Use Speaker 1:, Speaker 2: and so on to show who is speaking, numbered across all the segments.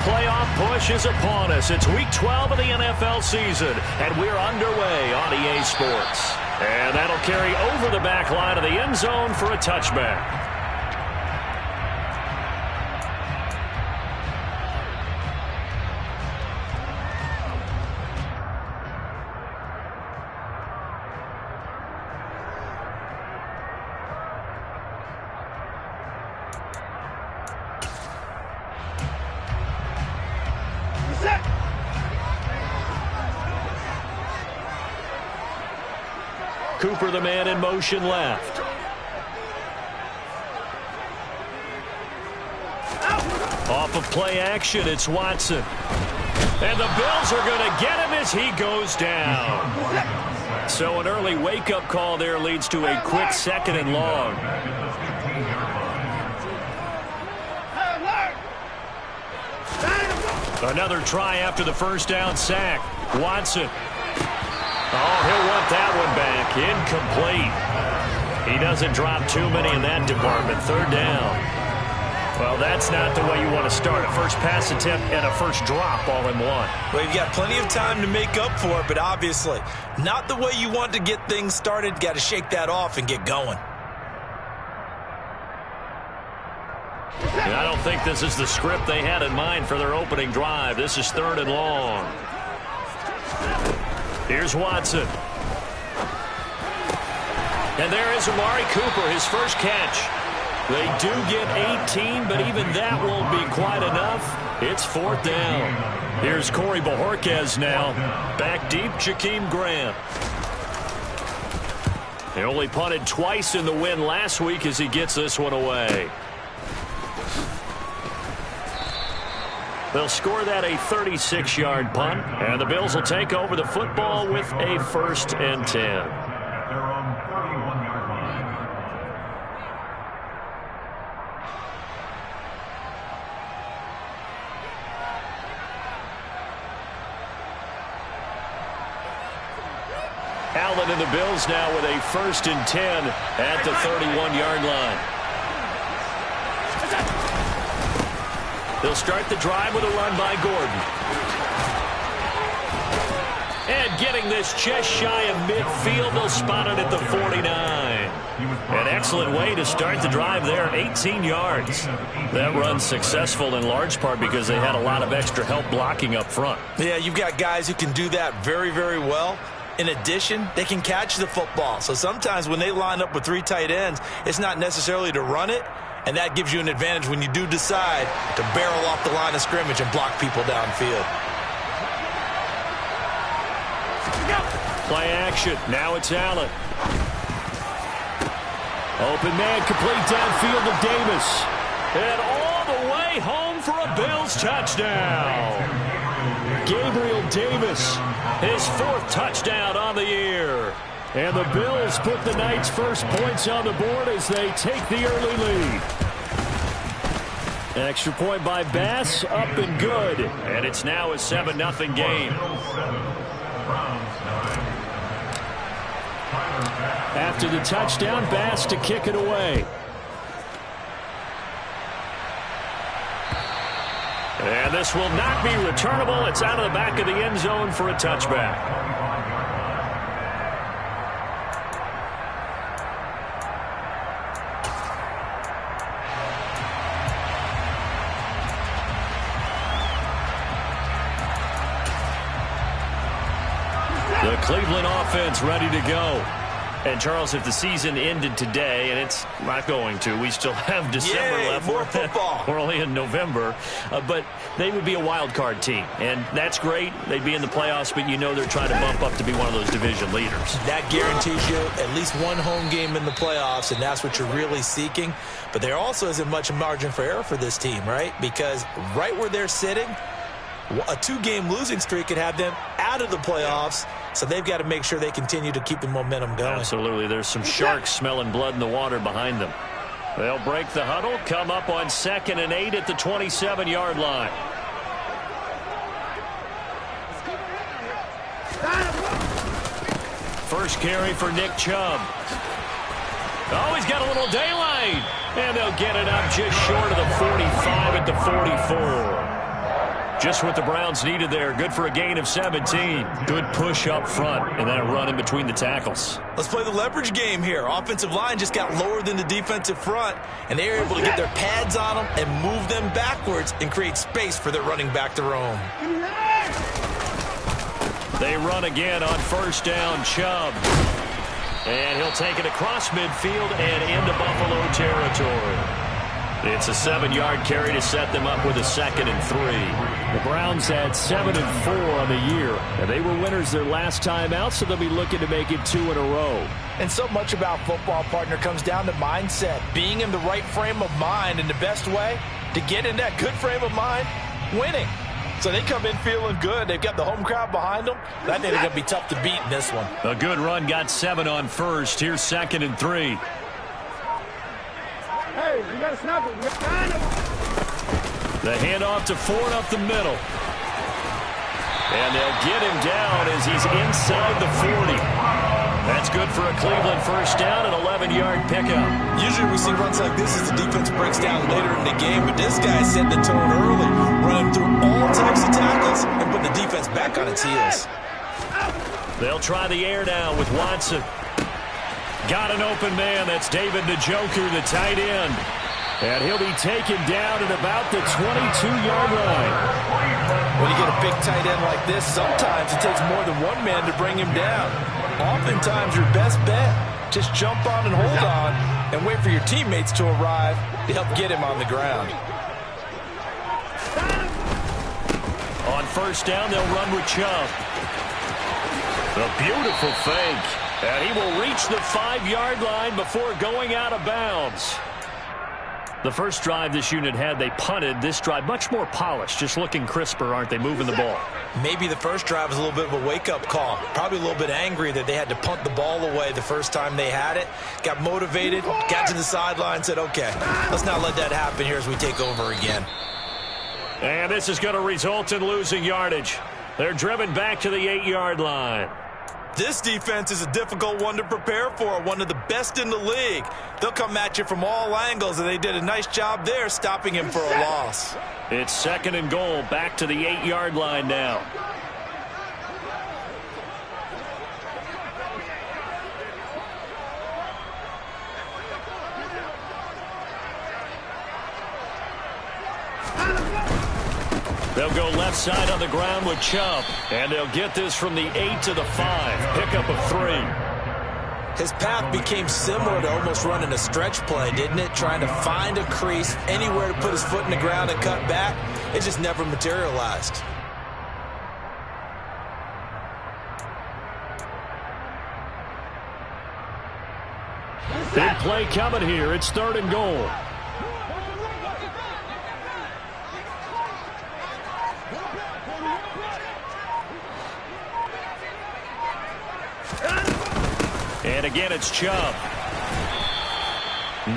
Speaker 1: playoff push is upon us. It's Week 12 of the NFL season, and we're underway on EA Sports. And that'll carry over the back line of the end zone for a touchback. Cooper, the man in motion left. Off of play action, it's Watson. And the Bills are going to get him as he goes down. So an early wake-up call there leads to a quick 2nd and long. Another try after the first down sack. Watson. Oh, he'll want that one back. Incomplete. He doesn't drop too many in that department. 3rd down. Well, that's not the way you want to start. A first pass attempt and a first drop all in one.
Speaker 2: Well, you've got plenty of time to make up for it, but obviously not the way you want to get things started. Got to shake that off and get going.
Speaker 1: And I don't think this is the script they had in mind for their opening drive. This is 3rd and long. Here's Watson. And there is Amari Cooper, his first catch. They do get 18, but even that won't be quite enough. It's 4th down. Here's Corey Bojorquez now. Back deep, Jakeem Grant. They only punted twice in the win last week as he gets this one away. They'll score that a 36-yard punt, and the Bills will take over the football with a 1st and 10. Allen and the Bills now with a 1st and 10 at the 31-yard line. They'll start the drive with a run by Gordon. And getting this just shy of midfield, they'll spot it at the 49. An excellent way to start the drive there, 18 yards. That run's successful in large part because they had a lot of extra help blocking up front.
Speaker 2: Yeah, you've got guys who can do that very, very well. In addition, they can catch the football. So sometimes when they line up with 3 tight ends, it's not necessarily to run it. And that gives you an advantage when you do decide to barrel off the line of scrimmage and block people downfield.
Speaker 1: Play action. Now it's Allen. Open man, complete downfield to Davis. And all the way home for a Bills touchdown. Gabriel Davis, his 4th touchdown on the year. And the Bills put the night's first points on the board as they take the early lead. Extra point by Bass, up and good. And it's now a 7-0 game. After the touchdown, Bass to kick it away. And this will not be returnable. It's out of the back of the end zone for a touchback. The Cleveland offense ready to go. And, Charles, if the season ended today, and it's not going to, we still have December left.
Speaker 2: More football.
Speaker 1: We're only in November. But they would be a wild card team. And that's great. They'd be in the playoffs, but you know they're trying to bump up to be one of those division leaders. That
Speaker 2: guarantees you at least one home game in the playoffs, and that's what you're really seeking. But there also isn't much margin for error for this team, right? Because right where they're sitting, a 2-game losing streak could have them out of the playoffs. So they've got to make sure they continue to keep the momentum going.
Speaker 1: Absolutely. There's some sharks smelling blood in the water behind them. They'll break the huddle, come up on 2nd and 8 at the 27-yard line. First carry for Nick Chubb. Oh, he's got a little daylight. And they'll get it up just short of the 45 at the 44. Just what the Browns needed there. Good for a gain of 17. Good push up front, and then a run in between the tackles.
Speaker 2: Let's play the leverage game here. Offensive line just got lower than the defensive front, and they were able to get their pads on them and move them backwards and create space for their running back to roam.
Speaker 1: They run again on first down, Chubb. And he'll take it across midfield and into Buffalo territory. It's a 7-yard carry to set them up with a 2nd and 3. The Browns had 7 and 4 on the year, and they were winners their last time out, so they'll be looking to make it 2 in a row.
Speaker 2: And so much about football, partner, comes down to mindset. Being in the right frame of mind, and the best way to get in that good frame of mind, winning. So they come in feeling good. They've got the home crowd behind them. I think they're going to be tough to beat in this one.
Speaker 1: A good run got 7 on first. Here's 2nd and 3.
Speaker 3: Hey, you got to snap it.
Speaker 1: The handoff to Ford up the middle. And they'll get him down as he's inside the 40. That's good for a Cleveland first down, an 11-yard pickup.
Speaker 2: Usually we see runs like this as the defense breaks down later in the game, but this guy set the tone early, running through all types of tackles and put the defense back on its heels.
Speaker 1: They'll try the air now with Watson. Got an open man. That's David Njoku, the tight end. And he'll be taken down at about the 22-yard line.
Speaker 2: When you get a big tight end like this, sometimes it takes more than one man to bring him down. Oftentimes, your best bet, just jump on and hold on and wait for your teammates to arrive to help get him on the ground.
Speaker 1: On first down, they'll run with Chubb. A beautiful fake. And he will reach the 5-yard line before going out of bounds. The first drive this unit had, they punted. This drive, much more polished, just looking crisper, aren't they, moving the ball?
Speaker 2: Maybe the first drive was a little bit of a wake-up call. Probably a little bit angry that they had to punt the ball away the first time they had it. Got motivated, got to the sideline, said, okay, let's not let that happen here as we take over again.
Speaker 1: And this is going to result in losing yardage. They're driven back to the 8-yard line.
Speaker 2: This defense is a difficult one to prepare for, one of the best in the league. They'll come at you from all angles, and they did a nice job there stopping him for a loss.
Speaker 1: It's 2nd and goal, back to the 8-yard line now. They'll go left side on the ground with Chubb. And they'll get this from the 8 to the 5. Pickup of 3.
Speaker 2: His path became similar to almost running a stretch play, didn't it? Trying to find a crease, anywhere to put his foot in the ground and cut back. It just never materialized.
Speaker 1: Big play coming here. It's 3rd and goal. And again, it's Chubb.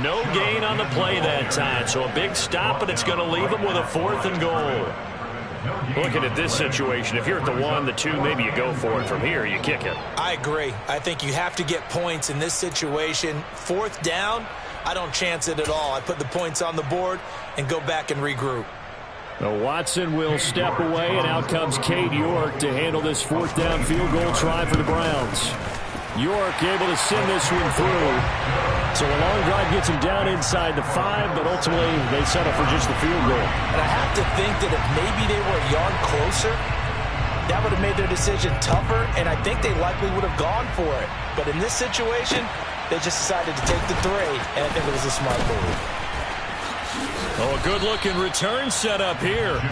Speaker 1: No gain on the play that time, so a big stop, and it's going to leave him with a 4th and goal. Looking at this situation, if you're at the 1, the 2, maybe you go for it. From here, you kick it.
Speaker 2: I agree. I think you have to get points in this situation. 4th down, I don't chance it at all. I put the points on the board and go back and regroup.
Speaker 1: Now Watson will step away, and out comes Cade York to handle this 4th down field goal try for the Browns. York able to send this one through. So a long drive gets him down inside the 5, but ultimately they settle for just the field goal.
Speaker 2: And I have to think that if maybe they were a yard closer, that would have made their decision tougher, and I think they likely would have gone for it. But in this situation, they just decided to take the 3, and I think it was a smart move.
Speaker 1: Oh, a good-looking return set up here.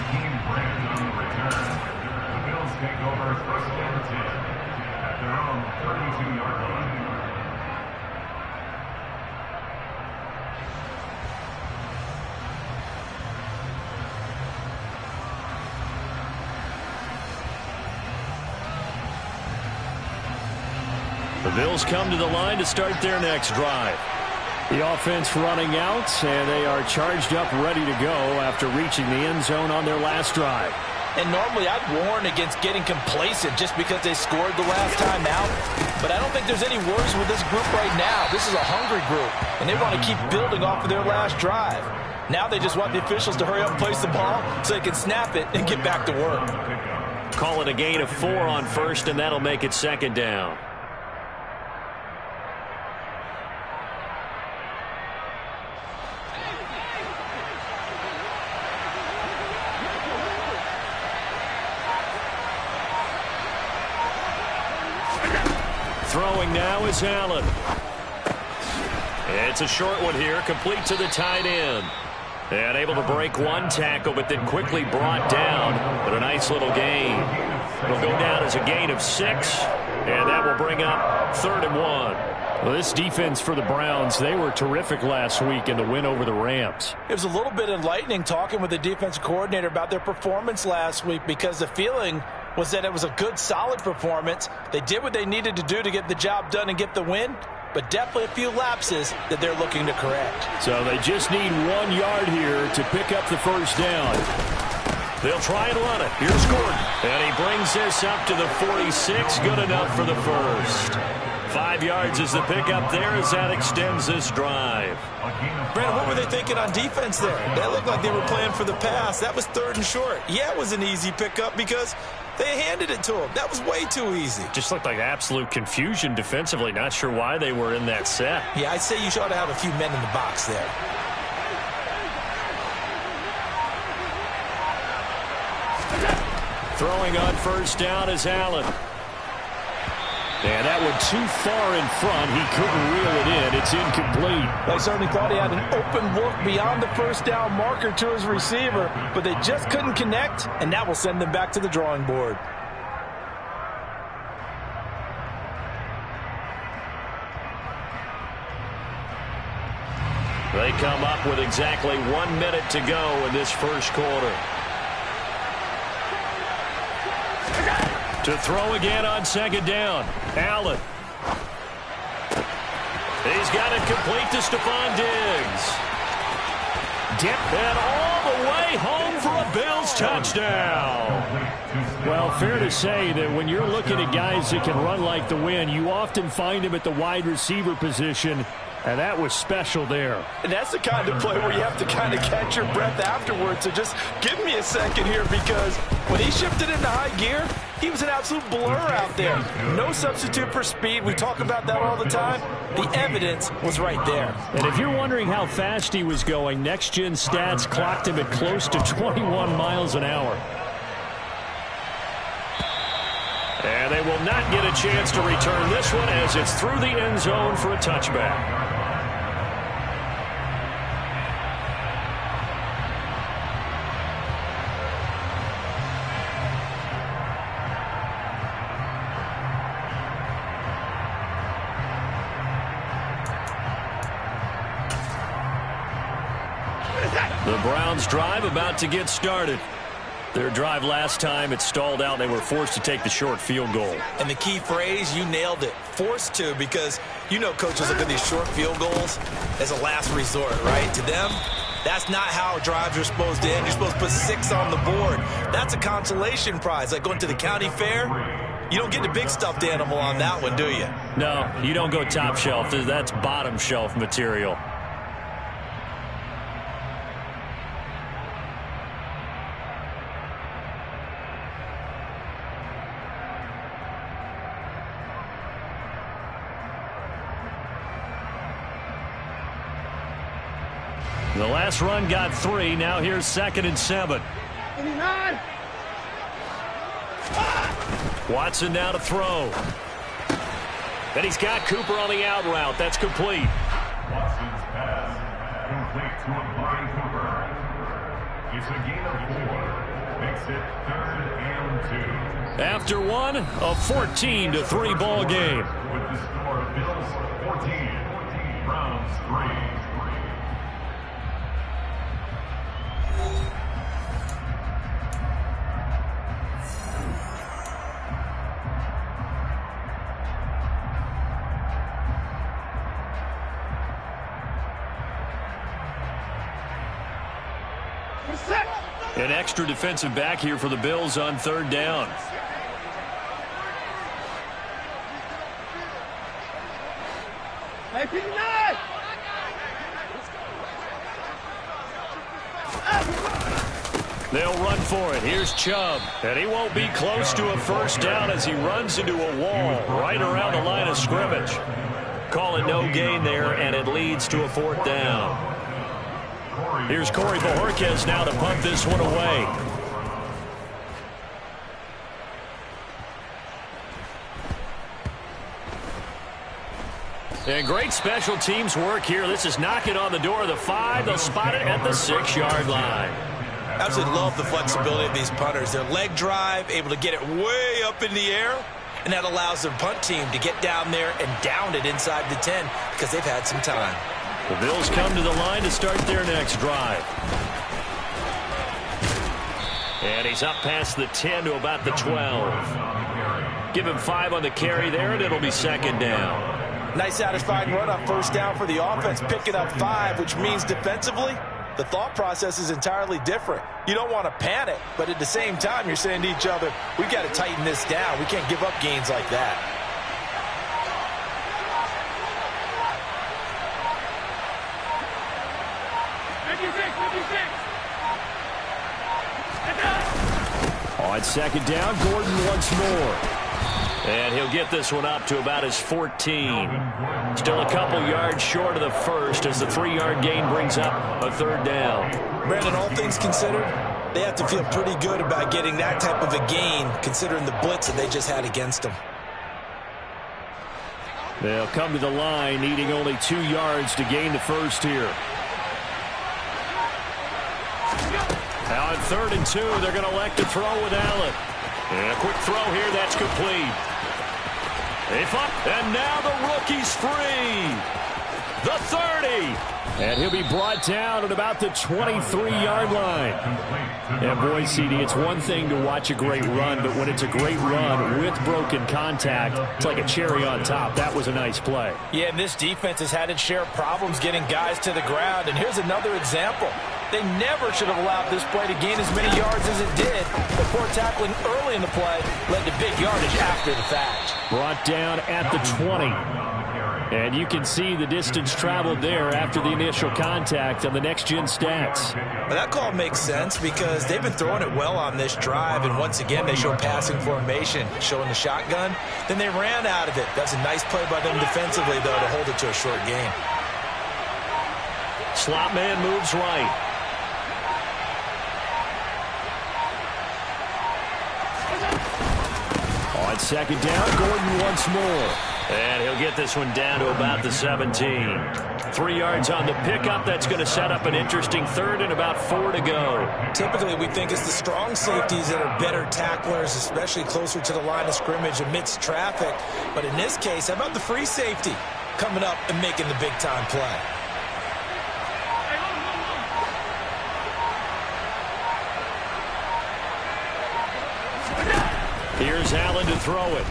Speaker 1: The Bills come to the line to start their next drive. The offense running out, and they are charged up, ready to go after reaching the end zone on their last drive.
Speaker 2: And normally I'd warn against getting complacent just because they scored the last time out. But I don't think there's any worries with this group right now. This is a hungry group, and they want to keep building off of their last drive. Now they just want the officials to hurry up and place the ball so they can snap it and get back to work.
Speaker 1: Call it a gain of 4 on first, and that'll make it second down. Throwing now is Allen. It's a short one here, complete to the tight end. And able to break one tackle, but then quickly brought down. But a nice little gain. It'll go down as a gain of 6, and that will bring up 3rd and 1.
Speaker 3: Well, this defense for the Browns, they were terrific last week in the win over the Rams.
Speaker 2: It was a little bit enlightening talking with the defensive coordinator about their performance last week, because the feeling was that it was a good, solid performance. They did what they needed to do to get the job done and get the win, but definitely a few lapses that they're looking to correct.
Speaker 3: So they just need 1 yard here to pick up the first down.
Speaker 1: They'll try and run it. Here's Gordon. And he brings this up to the 46. Good enough for the first. 5 yards is the pickup there as that extends this drive.
Speaker 2: Brandon, what were they thinking on defense there? That looked like they were playing for the pass. That was 3rd and short. Yeah, it was an easy pickup because they handed it to him. That was way too easy.
Speaker 3: Just looked like absolute confusion defensively. Not sure why they were in that set.
Speaker 2: Yeah, I'd say you ought to have a few men in the box there.
Speaker 1: Throwing on first down is Allen.
Speaker 3: And that one too far in front. He couldn't reel it in. It's incomplete.
Speaker 2: They certainly thought he had an open look beyond the first down marker to his receiver, but they just couldn't connect, and that will send them back to the drawing board.
Speaker 1: They come up with exactly 1 minute to go in this first quarter. To throw again on second down. Allen. He's got it complete to Stephon Diggs. And all the way home for a Bills touchdown.
Speaker 3: Well, fair to say that when you're looking at guys that can run like the wind, you often find them at the wide receiver position. And that was special there.
Speaker 2: And that's the kind of play where you have to kind of catch your breath afterwards. So just give me a second here, because when he shifted into high gear, he was an absolute blur out there. No substitute for speed. We talk about that all the time. The evidence was right there.
Speaker 3: And if you're wondering how fast he was going, Next Gen Stats clocked him at close to 21 miles an hour.
Speaker 1: And they will not get a chance to return this one as it's through the end zone for a touchback. The Browns drive about to get started. Their drive last time, it stalled out. They were forced to take the short field goal.
Speaker 2: And the key phrase, you nailed it, forced to, because you know coaches look at these short field goals as a last resort, right? To them, that's not how drives are supposed to end. You're supposed to put 6 on the board. That's a consolation prize, like going to the county fair. You don't get the big stuffed animal on that one, do you?
Speaker 1: No, you don't go top shelf. That's bottom shelf material. The last run got 3. Now here's 2nd and 7. Watson now to throw. And he's got Cooper on the out route. That's complete.
Speaker 4: Watson's pass complete to Amari Cooper. It's a gain of 4. Makes it 3rd and 2.
Speaker 1: After one, a 14-3 ball game.
Speaker 4: With the score, Bills 14, Browns 3.
Speaker 1: An extra defensive back here for the Bills on 3rd down.
Speaker 3: They'll run for it. Here's Chubb. And he won't be close to a first down as he runs into a wall right around the line of scrimmage. Call it no gain there, and it leads to a 4th down. Here's Corey Bojorquez now to punt this one away. And great special teams work here. This is knocking on the door of the 5. They'll spot it at the 6-yard line.
Speaker 2: Absolutely love the flexibility of these punters. Their leg drive, able to get it way up in the air, and that allows their punt team to get down there and down it inside the 10 because they've had some time.
Speaker 3: The Bills come to the line to start their next drive. And he's up past the 10 to about the 12. Give him 5 on the carry there, and it'll be 2nd down.
Speaker 2: Nice satisfying run on 1st down for the offense, picking up 5, which means defensively, the thought process is entirely different. You don't want to panic, but at the same time, you're saying to each other, we've got to tighten this down. We can't give up gains like that.
Speaker 3: On 2nd down, Gordon once more. And he'll get this one up to about his 14. Still a couple yards short of the first as the 3-yard gain brings up a 3rd down.
Speaker 2: Brandon, all things considered, they have to feel pretty good about getting that type of a gain considering the blitz that they just had against them.
Speaker 3: They'll come to the line needing only 2 yards to gain the first here. Now on 3rd and 2, they're going to elect to throw with Allen. And a quick throw here, that's complete. And now the rookie's free. The 30. And he'll be brought down at about the 23-yard line. And boy, CD, it's one thing to watch a great run, but when it's a great run with broken contact, it's like a cherry on top. That was a nice play.
Speaker 2: Yeah, and this defense has had its share of problems getting guys to the ground. And here's another example. They never should have allowed this play to gain as many yards as it did. The poor tackling early in the play led to big yardage after the fact.
Speaker 3: Brought down at the 20. And you can see the distance traveled there after the initial contact on the next-gen stats.
Speaker 2: Well, that call makes sense because they've been throwing it well on this drive, and once again they show passing formation, showing the shotgun. Then they ran out of it. That's a nice play by them defensively, though, to hold it to a short gain.
Speaker 3: Slot man moves right. On 2nd down, Gordon once more. And he'll get this one down to about the 17. 3 yards on the pickup. That's going to set up an interesting 3rd and about 4 to go.
Speaker 2: Typically, we think it's the strong safeties that are better tacklers, especially closer to the line of scrimmage amidst traffic. But in this case, how about the free safety coming up and making the big-time play?
Speaker 3: Here's Allen to throw it.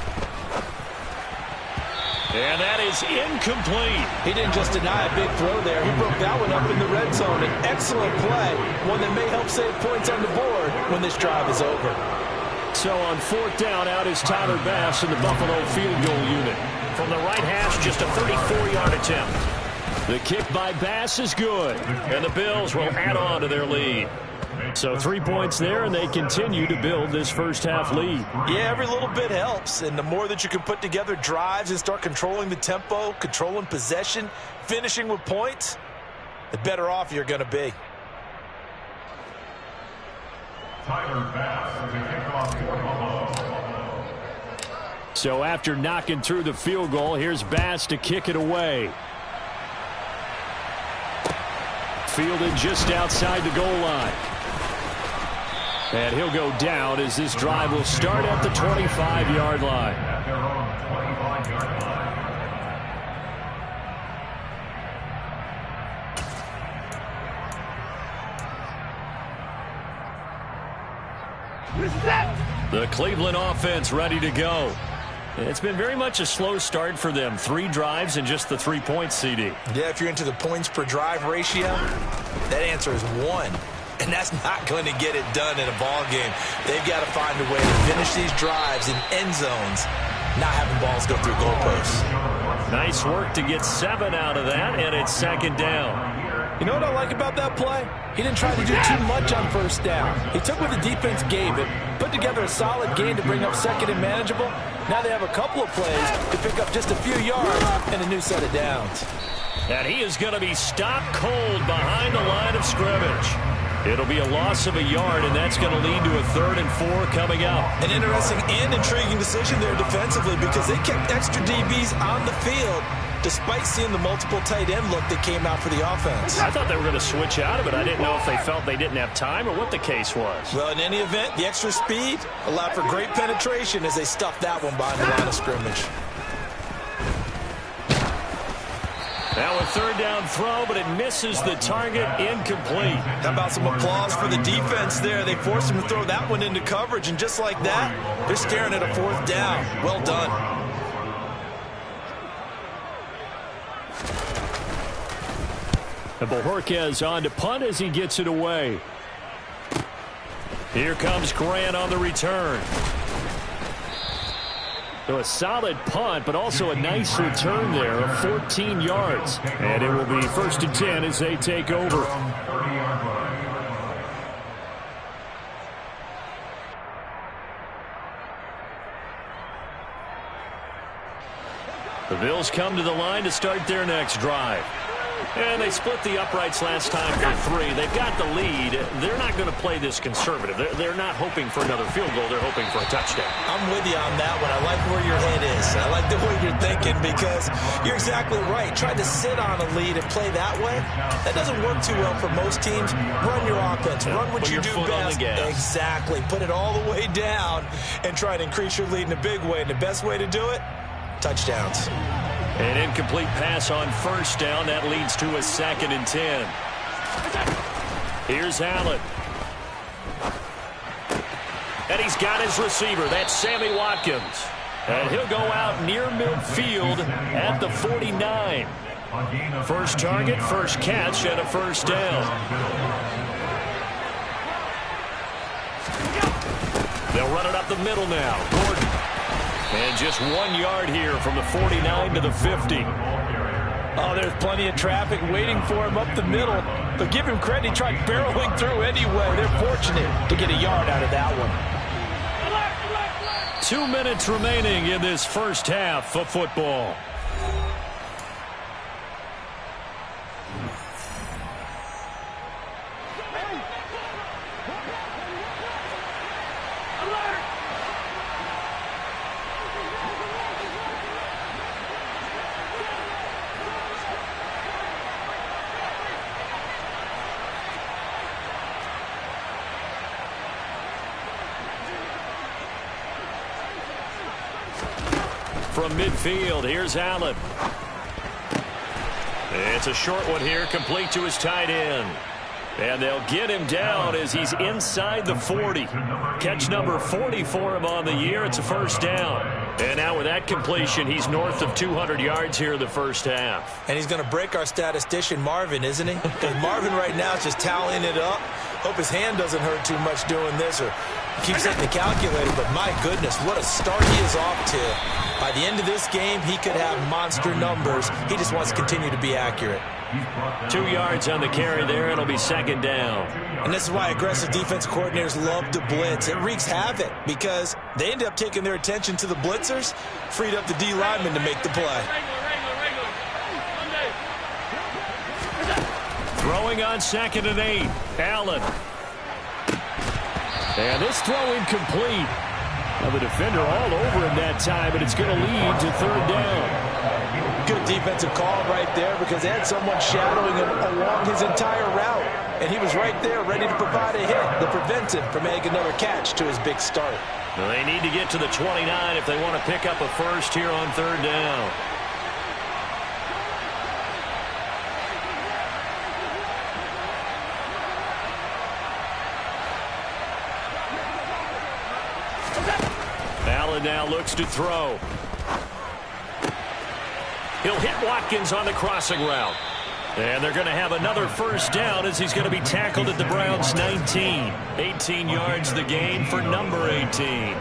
Speaker 3: And that is incomplete.
Speaker 2: He didn't just deny a big throw there. He broke that one up in the red zone. An excellent play, one that may help save points on the board when this drive is over.
Speaker 3: So on 4th down, out is Tyler Bass in the Buffalo field goal unit. From the right hash, just a 34-yard attempt. The kick by Bass is good, and the Bills will add on to their lead. So 3 points there, and they continue to build this first-half lead.
Speaker 2: Yeah, every little bit helps, and the more that you can put together drives and start controlling the tempo, controlling possession, finishing with points, the better off you're going to be.
Speaker 4: Tyler Bass to kick off for Buffalo.
Speaker 3: So after knocking through the field goal, here's Bass to kick it away. Fielded just outside the goal line. And he'll go down as this drive will start at the 25-yard line.
Speaker 4: At their own 25-yard line.
Speaker 3: The Cleveland offense ready to go. It's been very much a slow start for them. 3 drives and just the 3 points, CD.
Speaker 2: Yeah, if you're into the points per drive ratio, that answer is 1. And that's not going to get it done in a ball game. They've got to find a way to finish these drives in end zones, not having balls go through goalposts.
Speaker 3: Nice work to get 7 out of that, and it's 2nd down.
Speaker 2: You know what I like about that play? He didn't try to do too much on first down. He took what the defense gave him, put together a solid game to bring up second and manageable. Now they have a couple of plays to pick up just a few yards and a new set of downs.
Speaker 3: And he is going to be stopped cold behind the line of scrimmage. It'll be a loss of a yard, and that's going to lead to a 3rd and 4 coming up.
Speaker 2: An interesting and intriguing decision there defensively because they kept extra DBs on the field despite seeing the multiple tight end look that came out for the offense.
Speaker 3: I thought they were going to switch out of it. I didn't know if they felt they didn't have time or what the case was.
Speaker 2: Well, in any event, the extra speed allowed for great penetration as they stuffed that one behind the line of scrimmage.
Speaker 3: Now a 3rd down throw, but it misses the target, incomplete.
Speaker 2: How about some applause for the defense there? They forced him to throw that one into coverage, and just like that, they're staring at a 4th down. Well done.
Speaker 3: And Bojorquez on to punt as he gets it away. Here comes Grant on the return. So a solid punt, but also a nice return there of 14 yards. And it will be 1st and 10 as they take over. The Bills come to the line to start their next drive. And they split the uprights last time for 3. They've got the lead. They're not going to play this conservative. They're not hoping for another field goal. They're hoping for a touchdown.
Speaker 2: I'm with you on that one. I like where your head is. I like the way you're thinking because you're exactly right. Trying to sit on a lead and play that way, that doesn't work too well for most teams. Run your offense. Run what you do best. Exactly. Put it all the way down and try to increase your lead in a big way. And the best way to do it, touchdowns.
Speaker 3: An incomplete pass on 1st down. That leads to a 2nd and 10. Here's Allen. And he's got his receiver. That's Sammy Watkins. And he'll go out near midfield at the 49. First target, first catch, and a 1st down. They'll run it up the middle now. Gordon. And just 1 yard here from the 49 to the 50.
Speaker 2: Oh, there's plenty of traffic waiting for him up the middle. But give him credit, he tried barreling through anyway. They're fortunate to get a yard out of that one.
Speaker 3: 2 minutes remaining in this first half of football. From midfield, here's Allen. It's a short one here, complete to his tight end. And they'll get him down as he's inside the 40. Catch number 40 for him on the year. It's a 1st down. And now with that completion, he's north of 200 yards here in the first half.
Speaker 2: And he's going to break our statistician, Marvin, isn't he? Because Marvin right now is just tallying it up. Hope his hand doesn't hurt too much doing this or keeps hitting the calculator. But my goodness, what a start he is off to. By the end of this game, he could have monster numbers. He just wants to continue to be accurate.
Speaker 3: 2 yards on the carry there. It'll be 2nd down.
Speaker 2: And this is why aggressive defense coordinators love to blitz. It wreaks havoc because they end up taking their attention to the blitzers, freed up the D lineman to make the play.
Speaker 3: Throwing on 2nd and 8. Allen. And this throw incomplete. Now the defender all over him that time, but it's going to lead to 3rd down.
Speaker 2: Good defensive call right there because they had someone shadowing him along his entire route. And he was right there ready to provide a hit that prevents him from making another catch to his big start.
Speaker 3: Well, they need to get to the 29 if they want to pick up a 1st here on 3rd down. Allen now looks to throw. He'll hit Watkins on the crossing route. And they're going to have another 1st down as he's going to be tackled at the Browns' 19. 18 yards the gain for number 18.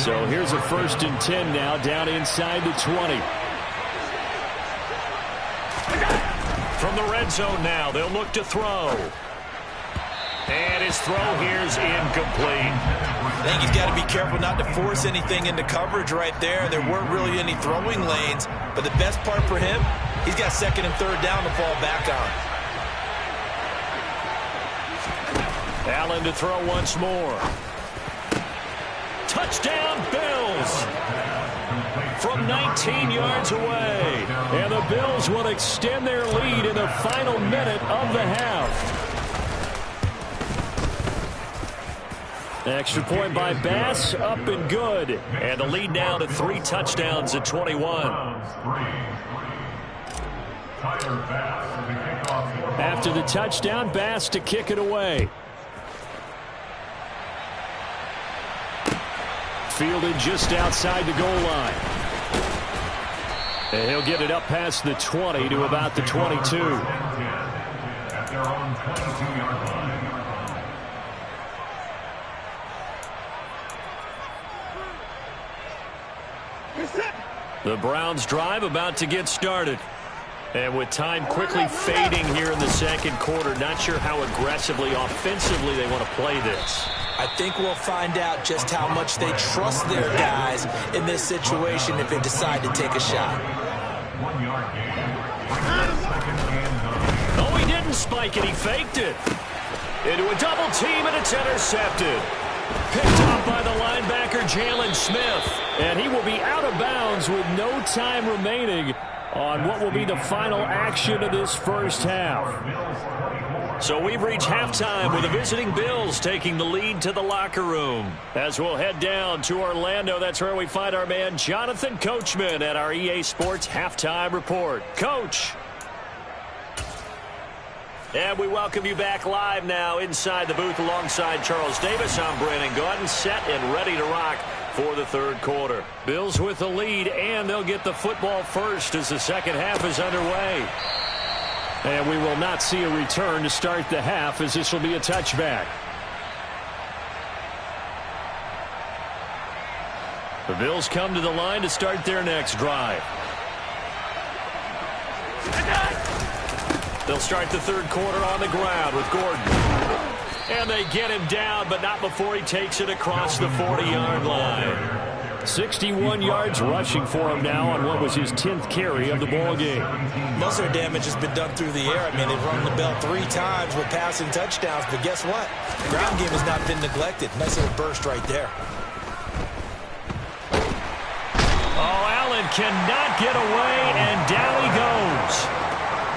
Speaker 3: So here's a 1st and 10 now down inside the 20. From the red zone now, they'll look to throw. And his throw here is incomplete.
Speaker 2: I think he's got to be careful not to force anything into coverage right there. There weren't really any throwing lanes, but the best part for him, he's got second and third down to fall back on.
Speaker 3: Allen to throw once more. Touchdown, Bills! From 19 yards away. And the Bills will extend their lead in the final minute of the half. Extra point by Bass, up and good. And the lead now to 3 touchdowns at 21. After the touchdown, Bass to kick it away. Fielded just outside the goal line. And he'll get it up past the 20 to about the 22.
Speaker 4: At their own 22-yard line.
Speaker 3: The Browns drive about to get started. And with time quickly fading here in the second quarter, not sure how aggressively, offensively they want to play this.
Speaker 2: I think we'll find out just how much they trust their guys in this situation if they decide to take a shot.
Speaker 4: 1 yard gain.
Speaker 3: Oh, he didn't spike it. He faked it. Into a double team, and it's intercepted. Picked up by the linebacker, Jalen Smith. And he will be out of bounds with no time remaining on what will be the final action of this first half. So we've reached halftime with the visiting Bills taking the lead to the locker room. As we'll head down to Orlando, that's where we find our man Jonathan Coachman at our EA Sports Halftime Report. Coach. And we welcome you back live now inside the booth alongside Charles Davis. I'm Brandon Gaudin, set and ready to rock for the third quarter. Bills with the lead, and they'll get the football first as the second half is underway. And we will not see a return to start the half, as this will be a touchback. The Bills come to the line to start their next drive. They'll start the third quarter on the ground with Gordon. And they get him down, but not before he takes it across the 40-yard line. 61 yards rushing for him now on what was his 10th carry of the ball game.
Speaker 2: Most of their damage has been done through the air. I mean, they've rung the bell 3 times with passing touchdowns, but guess what? The ground game has not been neglected. Nice little burst right there.
Speaker 3: Oh, Allen cannot get away, and down he goes.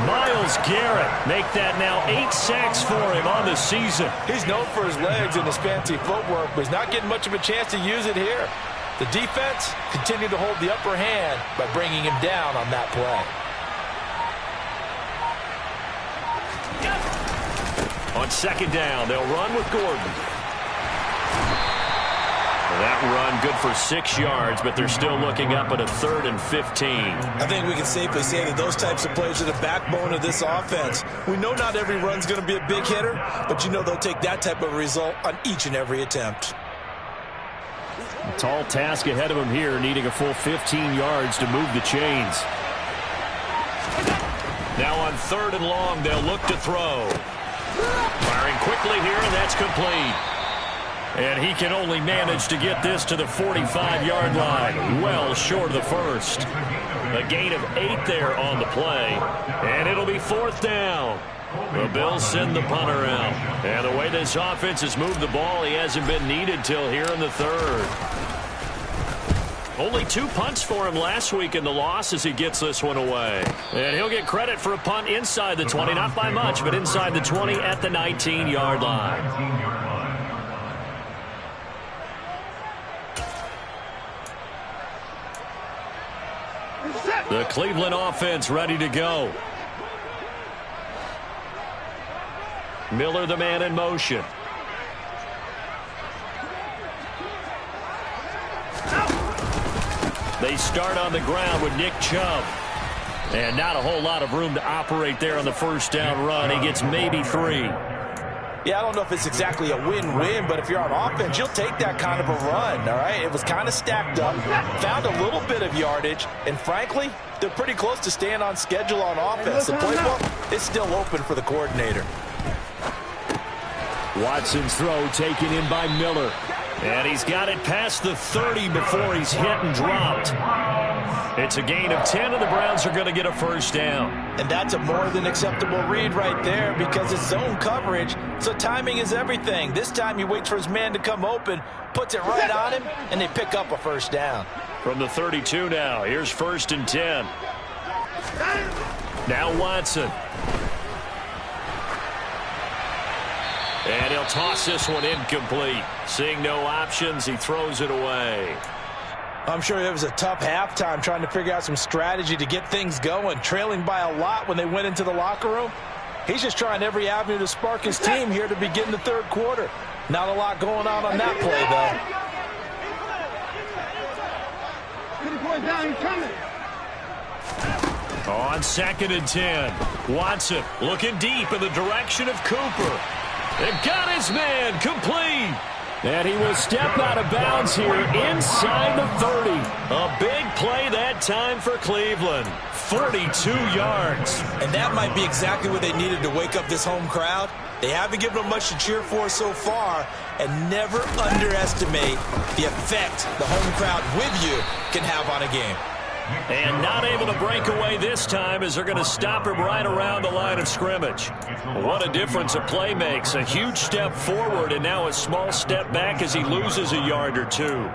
Speaker 3: Myles Garrett make that now 8 sacks for him on the season.
Speaker 2: He's known for his legs and his fancy footwork, but he's not getting much of a chance to use it here. The defense continued to hold the upper hand by bringing him down on that play.
Speaker 3: On second down, they'll run with Gordon. That run good for 6 yards, but they're still looking up at a 3rd and 15.
Speaker 2: I think we can safely say that those types of plays are the backbone of this offense. We know not every run's going to be a big hitter, but you know they'll take that type of result on each and every attempt.
Speaker 3: A tall task ahead of him here, needing a full 15 yards to move the chains. Now on 3rd and long, they'll look to throw. Firing quickly here, and that's complete. And he can only manage to get this to the 45-yard line, well short of the first. A gain of 8 there on the play, and it'll be 4th down. The Bills send the punter out. And the way this offense has moved the ball, he hasn't been needed till here in the 3rd. Only 2 punts for him last week in the loss as he gets this one away. And he'll get credit for a punt inside the 20, not by much, but inside the 20 at the 19-yard line. The Cleveland offense ready to go. Miller, the man in motion. They start on the ground with Nick Chubb. And not a whole lot of room to operate there on the first down run. He gets maybe 3.
Speaker 2: Yeah, I don't know if it's exactly a win-win, but if you're on offense, you'll take that kind of a run, all right? It was kind of stacked up, found a little bit of yardage, and frankly, they're pretty close to staying on schedule on offense. The playbook is still open for the coordinator.
Speaker 3: Watson's throw taken in by Miller. And he's got it past the 30 before he's hit and dropped. It's a gain of 10, and the Browns are going to get a first down.
Speaker 2: And that's a more than acceptable read right there because it's zone coverage, so timing is everything. This time he waits for his man to come open, puts it right on him, and they pick up a first down.
Speaker 3: From the 32 now, here's 1st and 10. Now Watson. And he'll toss this one incomplete. Seeing no options, he throws it away.
Speaker 2: I'm sure it was a tough halftime trying to figure out some strategy to get things going, trailing by a lot when they went into the locker room. He's just trying every avenue to spark his team here to begin the third quarter. Not a lot going on that play,
Speaker 3: though. On 2nd and 10, Watson looking deep in the direction of Cooper. And got his man complete. And he will step out of bounds here inside the 30. A big play that time for Cleveland. 42 yards.
Speaker 2: And that might be exactly what they needed to wake up this home crowd. They haven't given them much to cheer for so far. And never underestimate the effect the home crowd with you can have on a game.
Speaker 3: And not able to break away this time as they're going to stop him right around the line of scrimmage. What a difference a play makes. A huge step forward and now a small step back as he loses a yard or two.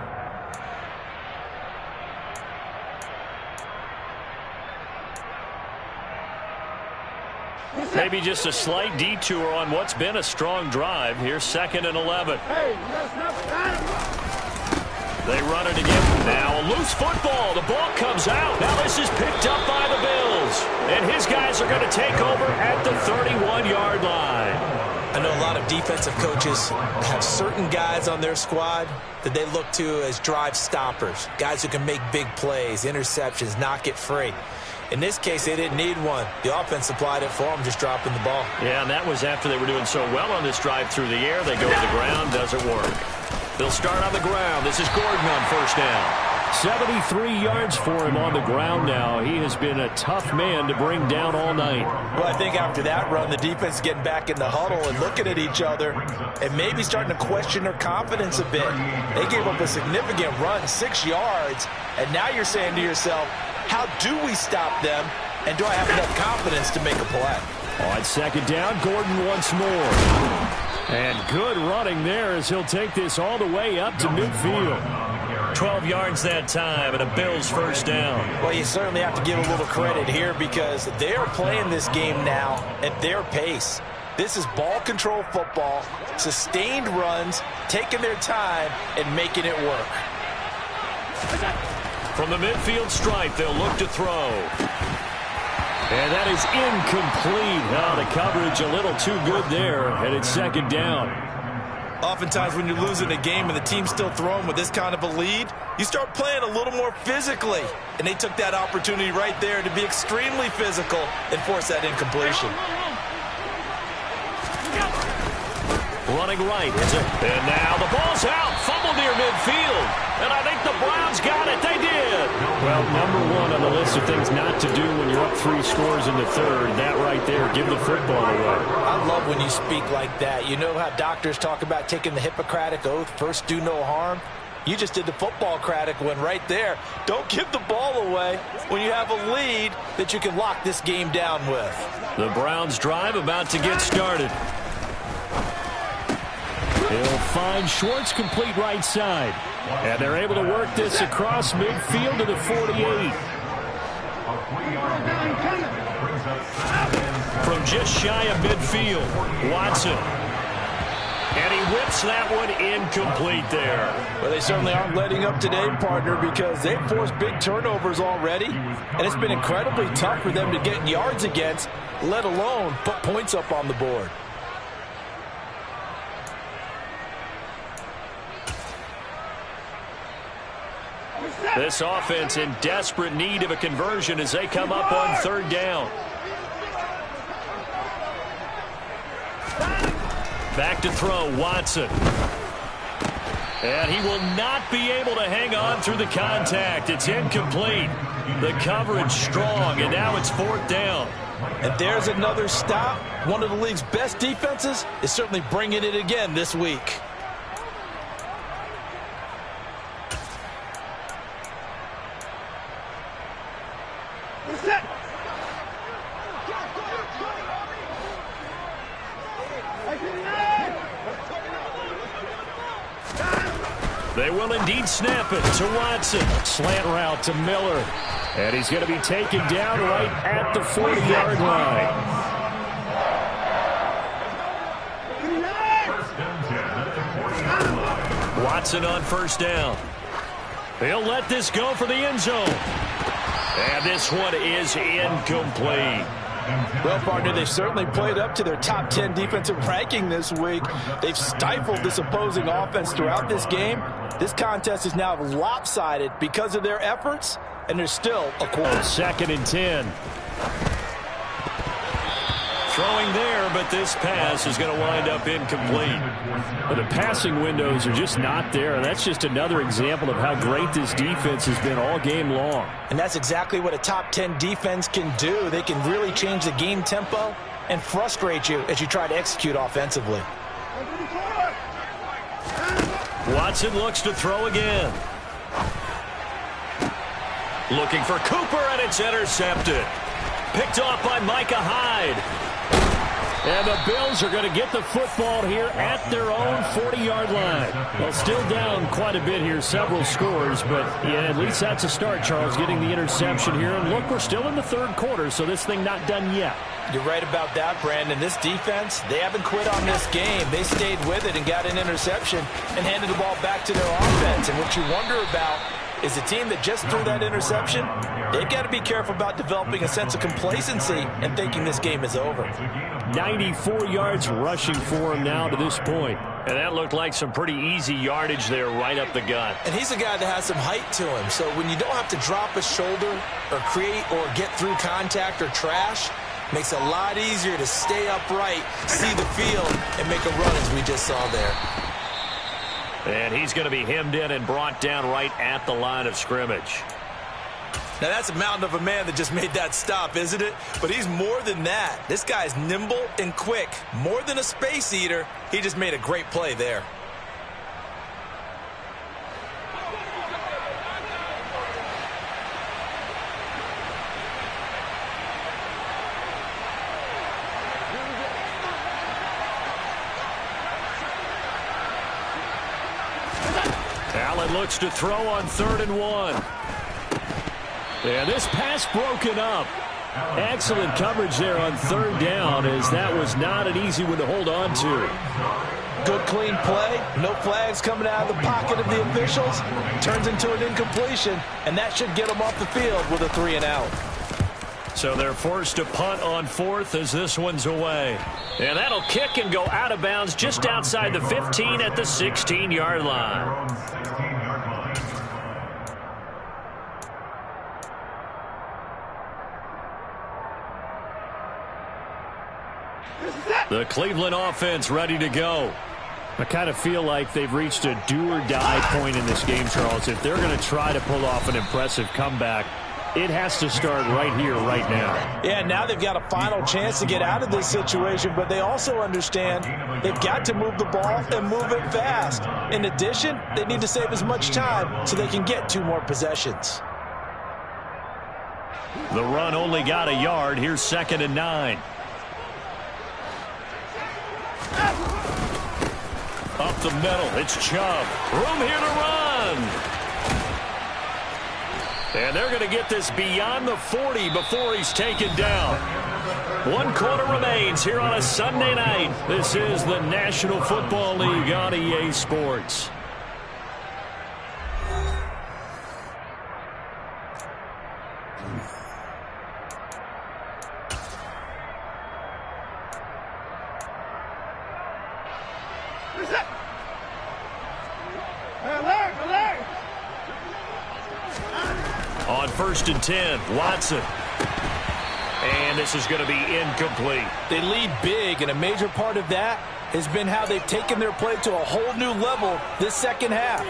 Speaker 3: Maybe just a slight detour on what's been a strong drive. Here's 2nd and 11. They run it again. Now a loose football. The ball comes out. Now this is picked up by the Bills. And his guys are going to take over at the 31-yard line.
Speaker 2: I know a lot of defensive coaches have certain guys on their squad that they look to as drive stoppers. Guys who can make big plays, interceptions, knock it free. In this case, they didn't need one. The offense supplied it for them, just dropping the ball.
Speaker 3: Yeah, and that was after they were doing so well on this drive through the air. They go to the ground, doesn't work. They'll start on the ground. This is Gordon on first down. 73 yards for him on the ground now. He has been a tough man to bring down all night.
Speaker 2: Well, I think after that run, the defense is getting back in the huddle and looking at each other and maybe starting to question their confidence a bit. They gave up a significant run, 6 yards, and now you're saying to yourself, how do we stop them, and do I have enough confidence to make a play?
Speaker 3: On 2nd down, Gordon once more. And good running there as he'll take this all the way up to midfield. 12 yards that time and a Bills first down.
Speaker 2: Well, you certainly have to give a little credit here because they're playing this game now at their pace. This is ball control football, sustained runs, taking their time and making it work.
Speaker 3: From the midfield stripe, they'll look to throw. And that is incomplete. Now the coverage a little too good there, and it's 2nd down.
Speaker 2: Oftentimes when you're losing a game and the team's still throwing with this kind of a lead, you start playing a little more physically. And they took that opportunity right there to be extremely physical and force that incompletion.
Speaker 3: Running right, and now the ball's out, fumbled near midfield, and I think the Browns got it. They did. Well, number one on the list of things not to do when you're up 3 scores in the third, that right there, give the football away.
Speaker 2: I love when you speak like that. You know how doctors talk about taking the Hippocratic Oath, first do no harm? You just did the football-cratic one right there. Don't give the ball away when you have a lead that you can lock this game down with.
Speaker 3: The Browns drive about to get started. He'll find Schwartz complete right side. And they're able to work this across midfield to the 48. From just shy of midfield, Watson. And he whips that one incomplete there.
Speaker 2: Well, they certainly aren't letting up today, partner, because they've forced big turnovers already. And it's been incredibly tough for them to get yards against, let alone put points up on the board.
Speaker 3: This offense in desperate need of a conversion as they come up on 3rd down. Back to throw, Watson. And he will not be able to hang on through the contact. It's incomplete. The coverage strong, and now it's 4th down.
Speaker 2: And there's another stop. One of the league's best defenses is certainly bringing it again this week.
Speaker 3: They will indeed snap it to Watson. Slant route to Miller. And he's going to be taken down right at the 40-yard line. Watson on 1st down. He'll let this go for the end zone. And this one is incomplete.
Speaker 2: Well, partner, they've certainly played up to their top 10 defensive ranking this week. They've stifled this opposing offense throughout this game. This contest is now lopsided because of their efforts, and there's still a quarter.
Speaker 3: 2nd and 10. Throwing there, but this pass is going to wind up incomplete. But the passing windows are just not there. That's just another example of how great this defense has been all game long.
Speaker 2: And that's exactly what a top 10 defense can do. They can really change the game tempo and frustrate you as you try to execute offensively.
Speaker 3: Watson looks to throw again. Looking for Cooper, and it's intercepted. Picked off by Micah Hyde. And the Bills are going to get the football here at their own 40-yard line. Well, still down quite a bit here, several scores, but yeah, at least that's a start, Charles, getting the interception here. And look, we're still in the 3rd quarter, so this thing not done yet.
Speaker 2: You're right about that, Brandon. This defense, they haven't quit on this game. They stayed with it and got an interception and handed the ball back to their offense. And what you wonder about is the team that just threw that interception, they've got to be careful about developing a sense of complacency and thinking this game is over.
Speaker 3: 94 yards rushing for him now to this point. And that looked like some pretty easy yardage there right up the gut.
Speaker 2: And he's a guy that has some height to him. So when you don't have to drop a shoulder or create or get through contact or trash, makes it a lot easier to stay upright, see the field, and make a run as we just saw there.
Speaker 3: And he's going to be hemmed in and brought down right at the line of scrimmage.
Speaker 2: Now, that's a mountain of a man that just made that stop, isn't it? But he's more than that. This guy's nimble and quick. More than a space eater, he just made a great play there.
Speaker 3: Allen looks to throw on 3rd and 1. And this pass broken up. Excellent coverage there on 3rd down, as that was not an easy one to hold on to.
Speaker 2: Good clean play. No flags coming out of the pocket of the officials. Turns into an incompletion, and that should get them off the field with a 3 and out.
Speaker 3: So they're forced to punt on 4th as this one's away. And that'll kick and go out of bounds just outside the 15 at the 16-yard line. The Cleveland offense ready to go. I kind of feel like they've reached a do-or-die point in this game, Charles. If they're going to try to pull off an impressive comeback, it has to start right here, right now.
Speaker 2: Yeah, now they've got a final chance to get out of this situation, but they also understand they've got to move the ball and move it fast. In addition, they need to save as much time so they can get 2 more possessions.
Speaker 3: The run only got a yard. Here's 2nd and 9. Up the middle, it's Chubb. Room here to run. And they're going to get this beyond the 40 before he's taken down. 1 quarter remains here on a Sunday night. This is the National Football League on EA Sports. On 1st and 10, Watson. And this is going to be incomplete.
Speaker 2: They lead big, and a major part of that has been how they've taken their play to a whole new level this second half.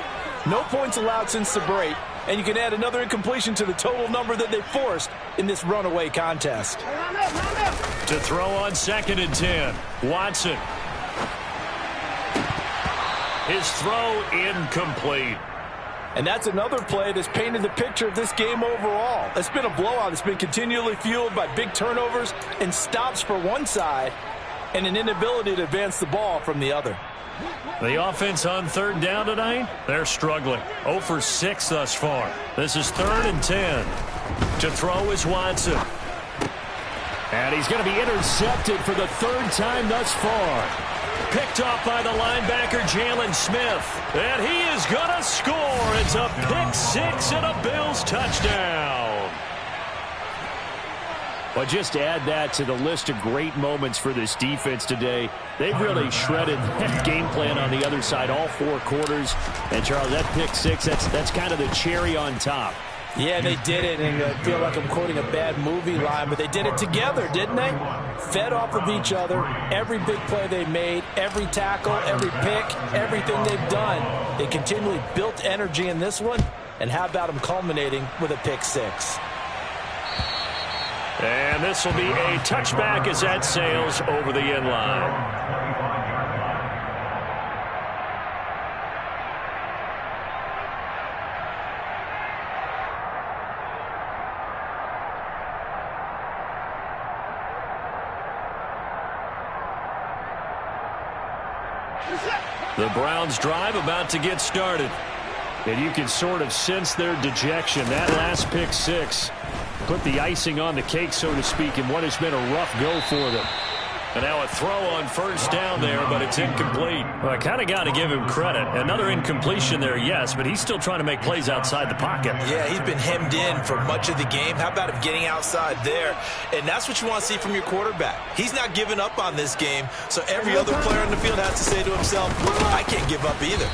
Speaker 2: No points allowed since the break, and you can add another incompletion to the total number that they forced in this runaway contest.
Speaker 3: To throw on 2nd and 10, Watson. His throw incomplete.
Speaker 2: And that's another play that's painted the picture of this game overall. It's been a blowout. It's been continually fueled by big turnovers and stops for one side and an inability to advance the ball from the other.
Speaker 3: The offense on 3rd down tonight, they're struggling. 0 for 6 thus far. This is 3rd and 10. To throw is Watson. And he's going to be intercepted for the 3rd time thus far. Picked off by the linebacker, Jalen Smith. And he is going to score. It's a pick 6 and a Bills touchdown. But just to add that to the list of great moments for this defense today, they've really shredded that game plan on the other side all 4 quarters. And, Charles, that pick 6, that's kind of the cherry on top.
Speaker 2: Yeah, they did it, and I feel like I'm quoting a bad movie line, but they did it together, didn't they? Fed off of each other, every big play they made, every tackle, every pick, everything they've done. They continually built energy in this one, and how about them culminating with a pick 6?
Speaker 3: And this will be a touchback as that sails over the end line. The Browns drive about to get started. And you can sort of sense their dejection. That last pick 6 put the icing on the cake, so to speak, in what has been a rough go for them. And now a throw on 1st down there, but it's incomplete. Well, I kind of got to give him credit. Another incompletion there, yes, but he's still trying to make plays outside the pocket.
Speaker 2: Yeah, he's been hemmed in for much of the game. How about him getting outside there? And that's what you want to see from your quarterback. He's not giving up on this game, so every other player on the field has to say to himself, I can't give up either.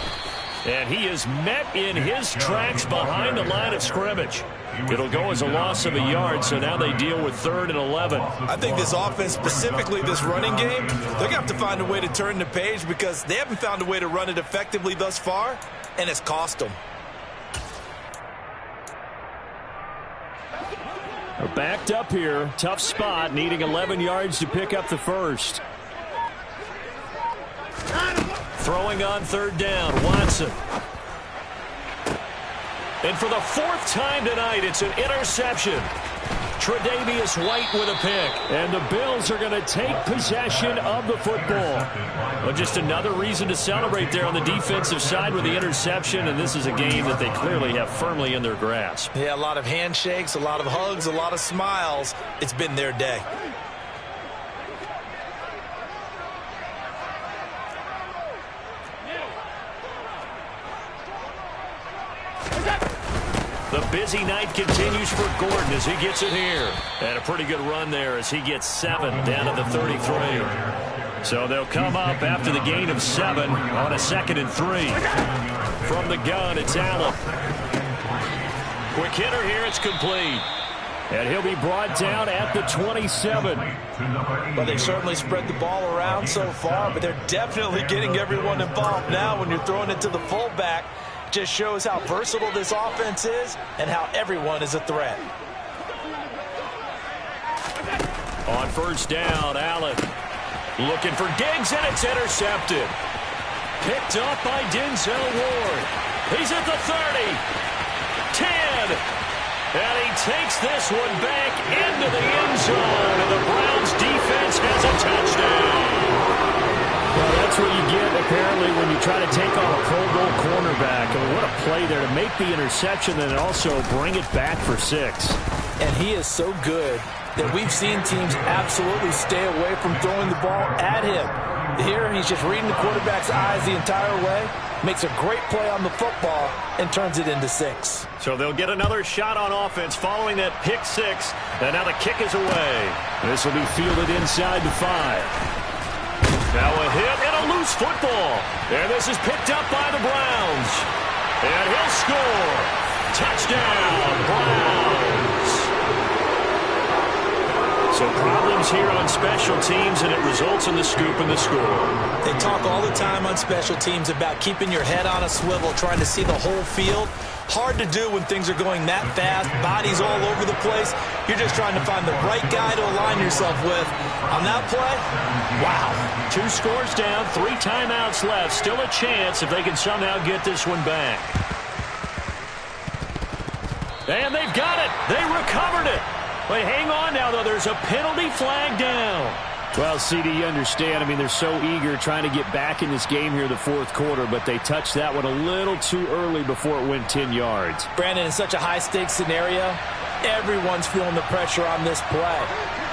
Speaker 3: And he is met in his tracks behind the line of scrimmage. It'll go as a loss of a yard, so now they deal with 3rd and 11.
Speaker 2: I think this offense, specifically this running game, they're going to have to find a way to turn the page because they haven't found a way to run it effectively thus far, and it's cost them.
Speaker 3: They're backed up here. Tough spot, needing 11 yards to pick up the 1st. Throwing on 3rd down, Watson. And for the 4th time tonight, it's an interception. Tre'Davious White with a pick. And the Bills are going to take possession of the football. Well, just another reason to celebrate there on the defensive side with the interception. And this is a game that they clearly have firmly in their grasp.
Speaker 2: Yeah, a lot of handshakes, a lot of hugs, a lot of smiles. It's been their day.
Speaker 3: The busy night continues for Gordon as he gets it here. And a pretty good run there as he gets 7 down to the 33. So they'll come up after the gain of 7 on a 2nd and 3. From the gun, it's Allen. Quick hitter here, it's complete. And he'll be brought down at the 27.
Speaker 2: Well, they've certainly spread the ball around so far, but they're definitely getting everyone involved now when you're throwing it to the fullback. Just shows how versatile this offense is and how everyone is a threat.
Speaker 3: On 1st down, Allen looking for Diggs, and it's intercepted. Picked up by Denzel Ward. He's at the 30, 10, and he takes this one back into the end zone, and the Browns defense has a touchdown. Well, that's what you get, apparently, when you try to take on a Pro Bowl cornerback. I mean, what a play there to make the interception and also bring it back for 6.
Speaker 2: And he is so good that we've seen teams absolutely stay away from throwing the ball at him. Here, he's just reading the quarterback's eyes the entire way, makes a great play on the football, and turns it into 6.
Speaker 3: So they'll get another shot on offense following that pick 6, and now the kick is away. This will be fielded inside the 5. Now a hit and a loose football. And this is picked up by the Browns. And he'll score. Touchdown, Browns. So problems here on special teams, and it results in the scoop and the score.
Speaker 2: They talk all the time on special teams about keeping your head on a swivel, trying to see the whole field. Hard to do when things are going that fast, bodies all over the place. You're just trying to find the right guy to align yourself with. On that play, wow.
Speaker 3: 2 scores down, 3 timeouts left. Still a chance if they can somehow get this one back. And they've got it. They recovered it. But hang on now, though. There's a penalty flag down.
Speaker 1: Well, CD, you understand. I mean, they're so eager trying to get back in this game here in the fourth quarter, but they touched that one a little too early before it went 10 yards.
Speaker 2: Brandon, in such a high-stakes scenario, everyone's feeling the pressure on this play.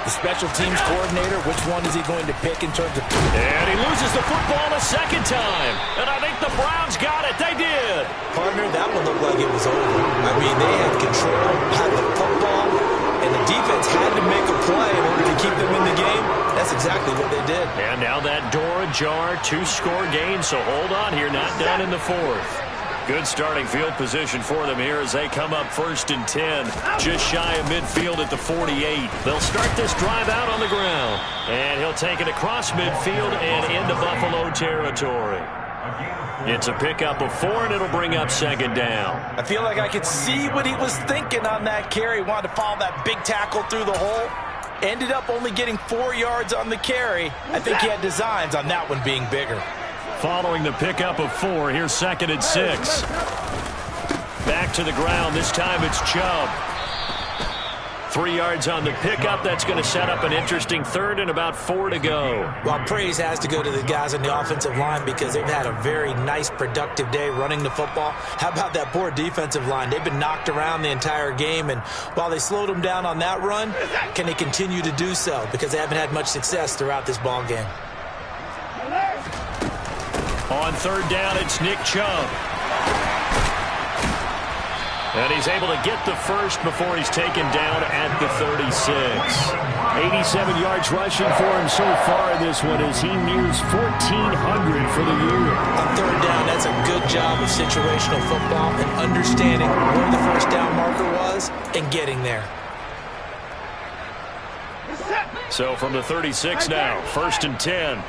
Speaker 2: The special teams coordinator, which one is he going to pick in terms of...
Speaker 3: And he loses the football a second time. And I think the Browns got it. They did.
Speaker 2: Partner, that one looked like it was over. I mean, they had control, had the football, and the defense had to make a play in order to keep them in the game. That's exactly what they did.
Speaker 3: And now that door ajar, 2-score game, so hold on here, not done in the fourth. Good starting field position for them here as they come up 1st and 10, just shy of midfield at the 48. They'll start this drive out on the ground, and he'll take it across midfield and into Buffalo territory. It's a pickup of 4, and it'll bring up 2nd down.
Speaker 2: I feel like I could see what he was thinking on that carry. He wanted to follow that big tackle through the hole. Ended up only getting 4 yards on the carry. I think he had designs on that one being bigger.
Speaker 3: Following the pickup of 4, here's 2nd and 6. Back to the ground. This time it's Chubb. 3 yards on the pickup. That's going to set up an interesting 3rd and about 4 to go.
Speaker 2: Well, praise has to go to the guys on the offensive line because they've had a very nice, productive day running the football. How about that poor defensive line? They've been knocked around the entire game, and while they slowed them down on that run, can they continue to do so? Because they haven't had much success throughout this ball game.
Speaker 3: On 3rd down, it's Nick Chubb. And he's able to get the first before he's taken down at the 36.
Speaker 1: 87 yards rushing for him so far in this one as he nears 1,400 for the year.
Speaker 2: On 3rd down, that's a good job of situational football and understanding where the first down marker was and getting there.
Speaker 3: So from the 36 now, 1st and 10.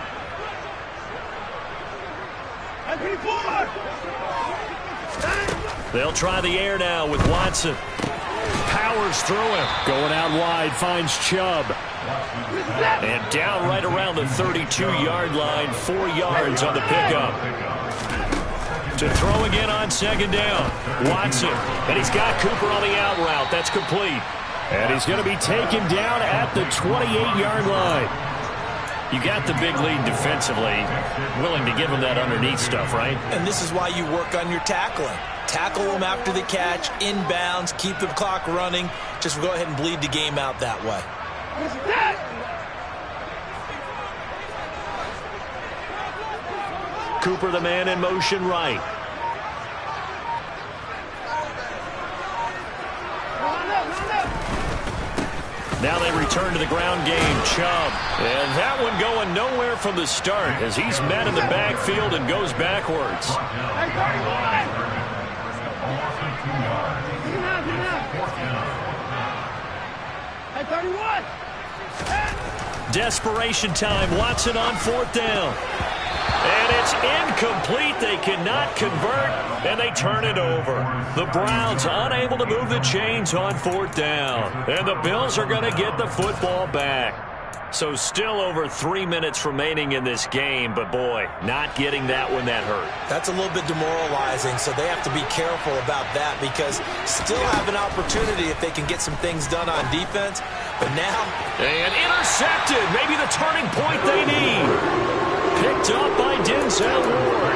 Speaker 3: They'll try the air now with Watson. Powers through him.
Speaker 1: Going out wide, finds Chubb.
Speaker 3: And down right around the 32-yard line, 4 yards on the pickup. To throw again on 2nd down. Watson. And he's got Cooper on the out route. That's complete.
Speaker 1: And he's going to be taken down at the 28-yard line.
Speaker 3: You got the big lead defensively. Willing to give him that underneath stuff, right?
Speaker 2: And this is why you work on your tackling. Tackle them after the catch, inbounds, keep the clock running. Just go ahead and bleed the game out that way.
Speaker 3: Cooper, the man in motion right. Now they return to the ground game. Chubb. And that one going nowhere from the start as he's met in the backfield and goes backwards. Desperation time. Watson on 4th down. And it's incomplete. They cannot convert, and they turn it over. The Browns unable to move the chains on 4th down. And the Bills are going to get the football back. So still over 3 minutes remaining in this game, but boy, not getting that one that hurt.
Speaker 2: That's a little bit demoralizing, so they have to be careful about that because still have an opportunity if they can get some things done on defense. But now...
Speaker 3: And intercepted. Maybe the turning point they need. Picked up by Denzel Ward.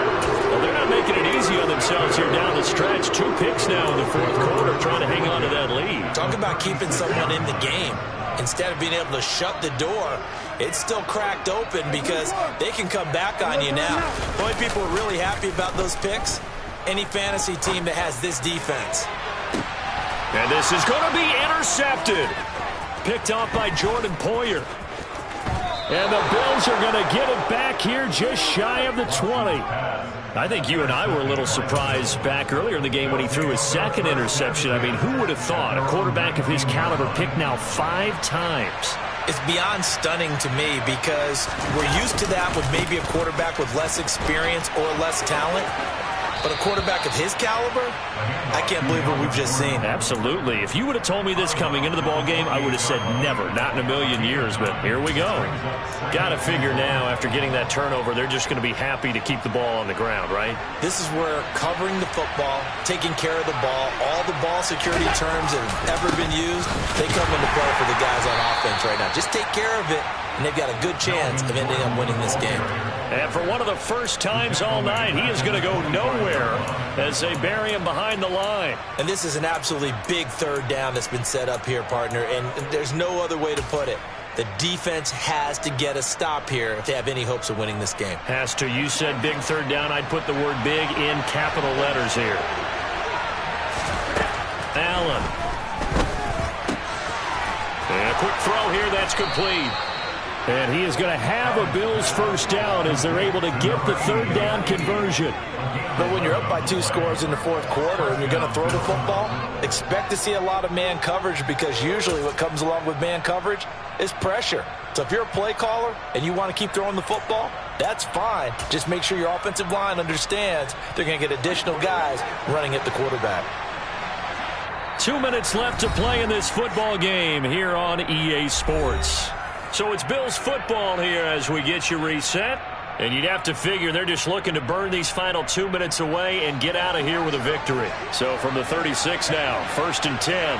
Speaker 3: Well, they're not making it easy on themselves here down the stretch. 2 picks now in the 4th quarter trying to hang on to that lead.
Speaker 2: Talk about keeping someone in the game. Instead of being able to shut the door, it's still cracked open because they can come back on you now. The only people are really happy about those picks, any fantasy team that has this defense.
Speaker 3: And this is going to be intercepted. Picked off by Jordan Poyer. And the Bills are going to get it back here just shy of the 20. I think you and I were a little surprised back earlier in the game when he threw his 2nd interception. I mean, who would have thought a quarterback of his caliber picked now 5 times?
Speaker 2: It's beyond stunning to me because we're used to that with maybe a quarterback with less experience or less talent. But a quarterback of his caliber, I can't believe what we've just seen.
Speaker 3: Absolutely. If you would have told me this coming into the ball game, I would have said never, not in a million years. But here we go. Got to figure now, after getting that turnover, they're just going to be happy to keep the ball on the ground, right?
Speaker 2: This is where covering the football, taking care of the ball, all the ball security terms that have ever been used, they come into play for the guys on offense right now. Just take care of it, and they've got a good chance of ending up winning this game.
Speaker 3: And for one of the first times all night, he is going to go nowhere as they bury him behind the line.
Speaker 2: And this is an absolutely big third down that's been set up here, partner, and there's no other way to put it. The defense has to get a stop here if they have any hopes of winning this game.
Speaker 3: Has to. You said big third down. I'd put the word big in capital letters here. Allen. And a quick throw here. That's complete. And he is going to have a Bills first down as they're able to get the third down conversion.
Speaker 2: But when you're up by 2 scores in the fourth quarter and you're going to throw the football, expect to see a lot of man coverage because usually what comes along with man coverage is pressure. So if you're a play caller and you want to keep throwing the football, that's fine. Just make sure your offensive line understands they're going to get additional guys running at the quarterback.
Speaker 3: 2 minutes left to play in this football game here on EA Sports. So it's Bills football here as we get you reset. And you'd have to figure they're just looking to burn these final 2 minutes away and get out of here with a victory. So from the 36 now, 1st and 10.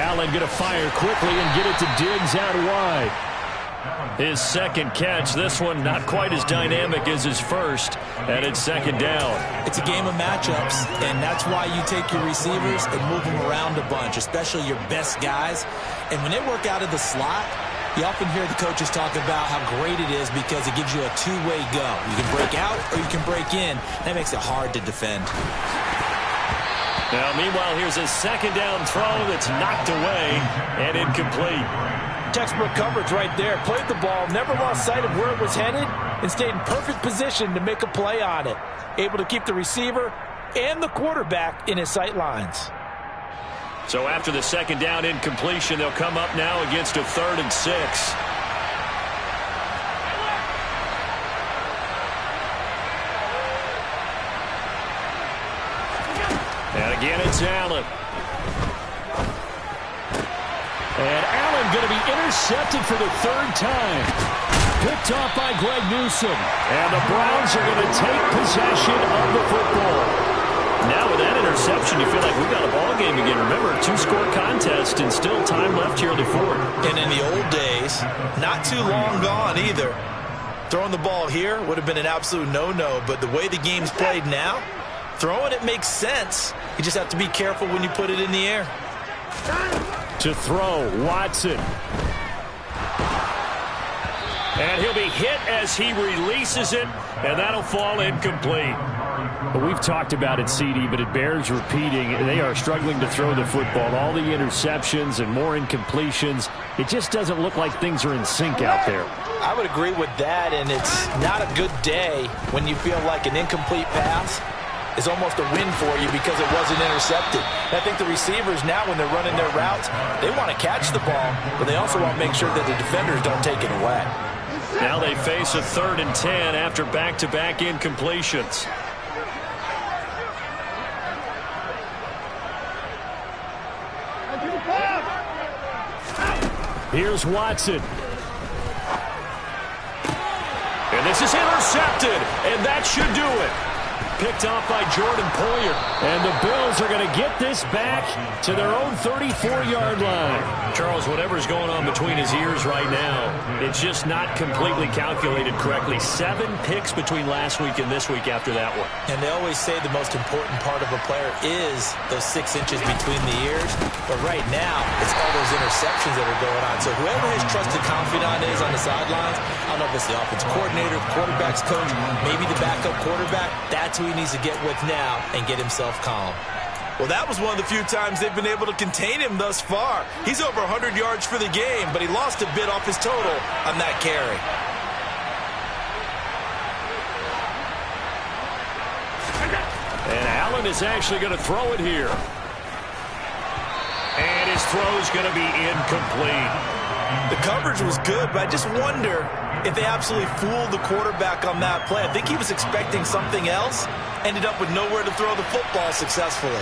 Speaker 3: Allen going to fire quickly and get it to Diggs out wide. His second catch, this one not quite as dynamic as his first, and it's 2nd down.
Speaker 2: It's a game of matchups, and that's why you take your receivers and move them around a bunch, especially your best guys. And when they work out of the slot, you often hear the coaches talk about how great it is because it gives you a two-way go. You can break out or you can break in. That makes it hard to defend.
Speaker 3: Now, meanwhile, here's a 2nd down throw that's knocked away and incomplete.
Speaker 5: Textbook coverage right there. Played the ball, never lost sight of where it was headed, and stayed in perfect position to make a play on it. Able to keep the receiver and the quarterback in his sight lines.
Speaker 3: So after the 2nd down incompletion, they'll come up now against a 3rd and 6. And again, it's Allen. And Allen going to be intercepted for the 3rd time. Picked off by Greg Newsome. And the Browns are going to take possession of the football. Now with that interception, you feel like we've got a ball game again. Remember, 2-score contest and still time left here in the 4th.
Speaker 2: And in the old days, not too long gone either. Throwing the ball here would have been an absolute no-no, but the way the game's played now, throwing it makes sense. You just have to be careful when you put it in the air.
Speaker 3: To throw, Watson. And he'll be hit as he releases it, and that'll fall incomplete. Well, we've talked about it, CD, but it bears repeating. They are struggling to throw the football. All the interceptions and more incompletions. It just doesn't look like things are in sync out there.
Speaker 5: I would agree with that, and it's not a good day when you feel like an incomplete pass is almost a win for you because it wasn't intercepted. And I think the receivers now, when they're running their routes, they want to catch the ball, but they also want to make sure that the defenders don't take it away.
Speaker 3: Now they face a 3rd and 10 after back-to-back incompletions. Here's Watson. And this is intercepted, and that should do it. Picked off by Jordan Poyer. And the Bills are going to get this back to their own 34-yard line. Charles, whatever's going on between his ears right now, it's just not completely calculated correctly. 7 picks between last week and this week after that one.
Speaker 2: And they always say the most important part of a player is those 6 inches between the ears. But right now, it's all those interceptions that are going on. So whoever his trusted confidant is on the sidelines, I don't know if it's the offensive coordinator, quarterback's coach, maybe the backup quarterback, that's who he needs to get with now and get himself calm. Well, that was one of the few times they've been able to contain him thus far. He's over 100 yards for the game, but he lost a bit off his total on that carry.
Speaker 3: And Allen is actually going to throw it here. And his his throw's going to be incomplete.
Speaker 2: The coverage was good, but I just wonder if they absolutely fooled the quarterback on that play. I think he was expecting something else, ended up with nowhere to throw the football successfully.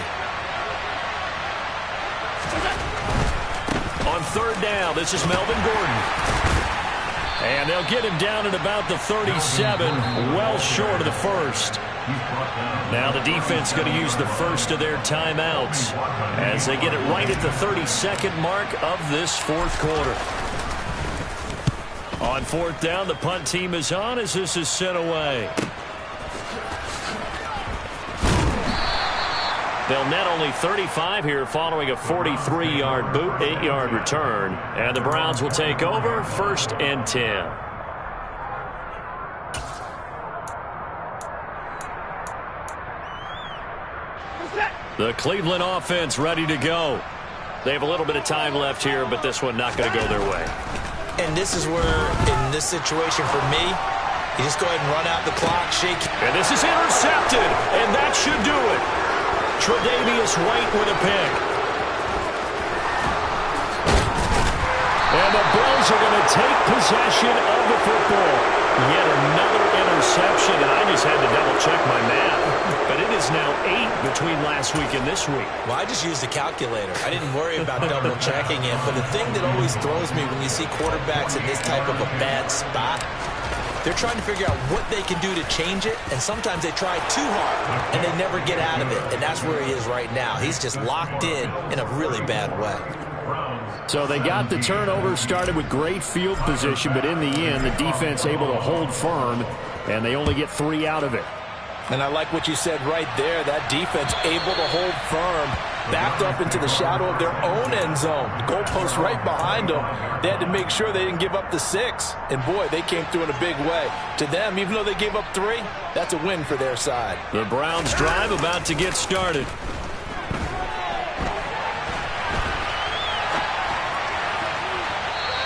Speaker 3: On third down, this is Melvin Gordon. And they'll get him down at about the 37, well short of the first. Now the defense going to use the first of their timeouts as they get it right at the 32nd mark of this fourth quarter. On fourth down, the punt team is on as this is sent away. They'll net only 35 here following a 43-yard boot, 8-yard return. And the Browns will take over, 1st and 10. The Cleveland offense ready to go. They have a little bit of time left here, but this one not going to go their way.
Speaker 2: And this is where, in this situation for me, you just go ahead and run out the clock, shake.
Speaker 3: And this is intercepted, and that should do it. Tre'Davious White with a pick. And the Bills are going to take possession of the football. Yet another interception, and I just had to double-check my math. But it is now 8 between last week and this week.
Speaker 2: Well, I just used the calculator. I didn't worry about double-checking it. But the thing that always throws me when you see quarterbacks in this type of a bad spot, they're trying to figure out what they can do to change it, and sometimes they try too hard, and they never get out of it. And that's where he is right now. He's just locked in a really bad way.
Speaker 3: So they got the turnover, started with great field position, but in the end, the defense able to hold firm, and they only get 3 out of it.
Speaker 2: And I like what you said right there. That defense able to hold firm, backed up into the shadow of their own end zone. The goalpost right behind them. They had to make sure they didn't give up the 6. And, boy, they came through in a big way. To them, even though they gave up 3, that's a win for their side.
Speaker 3: The Browns drive about to get started.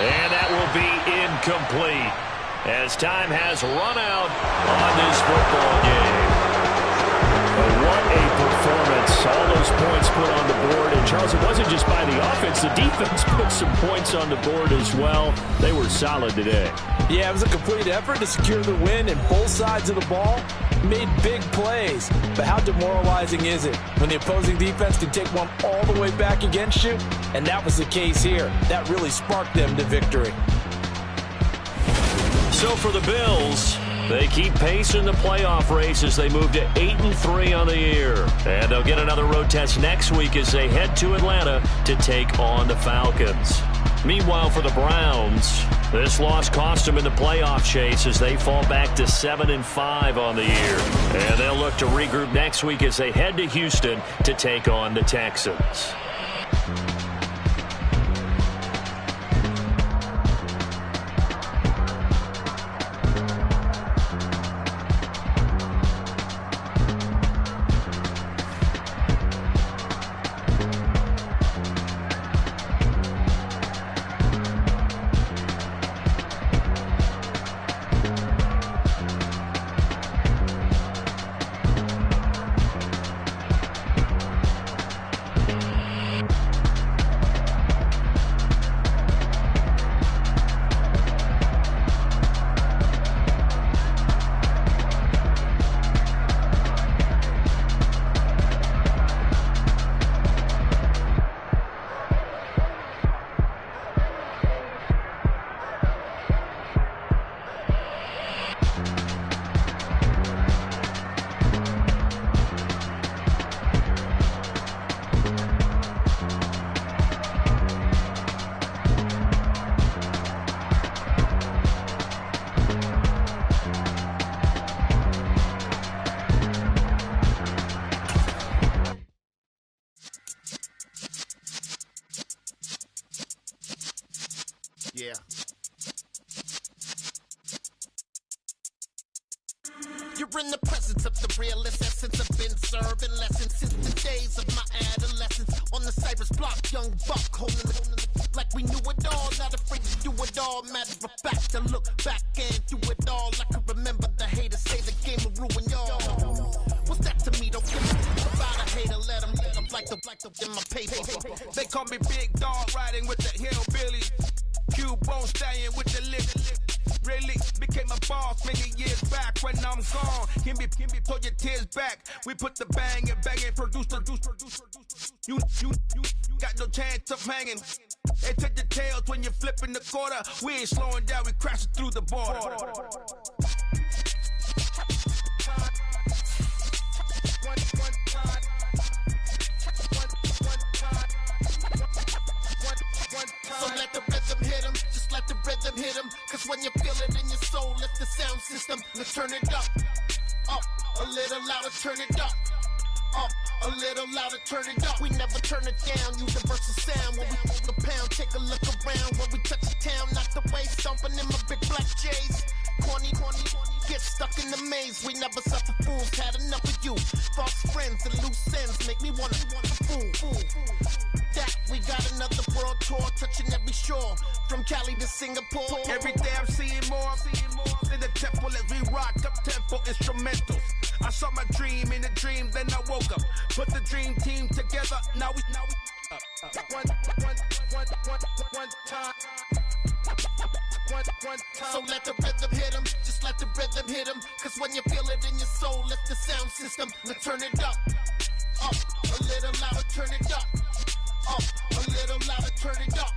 Speaker 3: And that will be incomplete as time has run out on this football game. What a performance. All those points put on the board. And, Charles, it wasn't just by the offense. The defense put some points on the board as well. They were solid today.
Speaker 2: Yeah, it was a complete effort to secure the win, and both sides of the ball made big plays. But how demoralizing is it when the opposing defense can take one all the way back against you? And that was the case here. That really sparked them to victory.
Speaker 3: So for the Bills, they keep pace in the playoff race as they move to 8-3 on the year. And they'll get another road test next week as they head to Atlanta to take on the Falcons. Meanwhile, for the Browns, this loss cost them in the playoff chase as they fall back to 7-5 on the year. And they'll look to regroup next week as they head to Houston to take on the Texans.
Speaker 6: Yeah. You're in the presence of the realest essence. I've been serving lessons since the days of my adolescence. On the Cypress block, young buck holding the like we knew it all. Not afraid to do it all. Matter of fact, to look back and do it all. I can remember the haters say the game will ruin y'all. What's that to me? Don't give a about a hater. Let them like the in my paper.
Speaker 7: They call me Big Dog, riding with the hillbilly. Cubone staying with the lip. Really became a boss many years back. When I'm gone, can be pull your tears back. We put the bang and produce. You got no chance of hanging. They take your tails when you're flipping the quarter. We ain't slowing down, we crashing through the border.
Speaker 6: So let the rhythm hit 'em, just let the rhythm hit 'em. Cause when you feel it in your soul, lift the sound system. Let's turn it up, a little louder, turn it up. A little louder, turn it up. We never turn it down, universal sound. When we move the pound, take a look around. When we touch the town, knock the waist, stomping in my big black J's. Corny, get stuck in the maze. We never suffer fools, had enough of you. False friends and loose ends make me wanna fool. That we got another world tour, touching every shore, from Cali to Singapore.
Speaker 7: Every day I'm seeing more in the temple as we rock up tempo instrumentals. I saw my dream in a dream, then I woke up. Put the dream team together, now we one time.
Speaker 6: So let the rhythm hit 'em, just let the rhythm hit 'em. Cause when you feel it in your soul, lift the sound system. Let's turn it up, a little louder, turn it up, a little louder, turn it up.